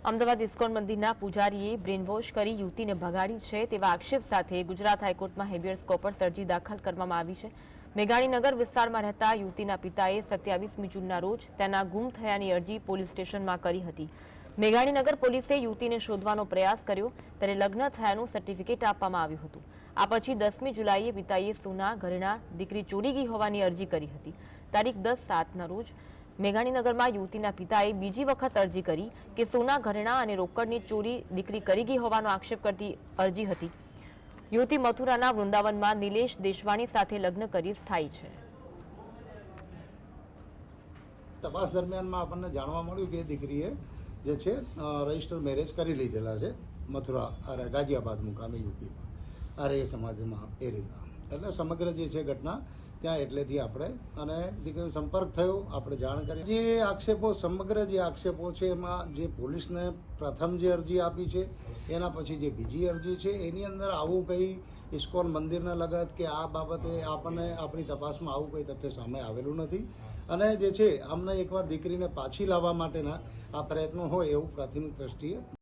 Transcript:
Ahmedabad ISKCON મંદિરના પૂજારીએ બ્રેનવોશ કરી યુવતીને ભગાડી છે તેવા આક્ષેપ સાથે ગુજરાત હાઈકોર્ટમાં હેબિયસ કોર્પસ અરજી દાખલ કરવામાં આવી છે। મેઘાણીનગર વિસ્તારમાં રહેતા યુવતીના પિતાએ 27મી જૂનના રોજ તેના ગુમ થયાની અરજી પોલીસ સ્ટેશનમાં કરી હતી। મેઘાણીનગર પોલીસે યુવતીને શોધવાનો પ્રયાસ કર્યો ત્યારે લગ્ન થયાનું સર્ટિફિકેટ આપવામાં આવ્યું હતું। આ પછી 10મી જુલાઈએ પિતાએ સોના ઘરેણાં દીકરી ચોરી ગઈ હોવાની અરજી કરી હતી। તારીખ 10/7ના રોજ મેઘાણીનગરમાં યુવતીના પિતાએ બીજી વખત અરજી કરી કે સોના ઘરેણાં અને રોકડની ચોરી દીકરી કરી ગઈ હોવાનો આક્ષેપ કરતી અરજી હતી। યુવતી મથુરાના વૃંદાવનમાં નિલેશ દેશવાણી સાથે લગ્ન કરી સ્થાયી છે। તપાસ દરમિયાનમાં આપણને જાણવા મળ્યું કે દીકરીએ જે છે રજિસ્ટર મેરેજ કરી લીધેલા છે મથુરા અરે ગાઝિયાબાદ મુકામે યુપીમાં આર્ય સમાજમાં એ રીતના એટલે સમગ્ર જે છે ઘટના ત્યાં એટલેથી આપણે અને દીકરીનો સંપર્ક થયો આપણે જાણ કરી જે આક્ષેપો સમગ્ર જે આક્ષેપો છે એમાં જે પોલીસને પ્રથમ જે અરજી આપી છે એના પછી જે બીજી અરજી છે એની અંદર આવું કંઈ ઇસ્કોન મંદિરને લગત કે આ બાબતે આપણને આપણી તપાસમાં આવું કંઈ તથ્ય સામે આવેલું નથી અને જે છે અમને એકવાર દીકરીને પાછી લાવવા માટેના આ પ્રયત્નો હોય એવું પ્રાથમિક દ્રષ્ટિએ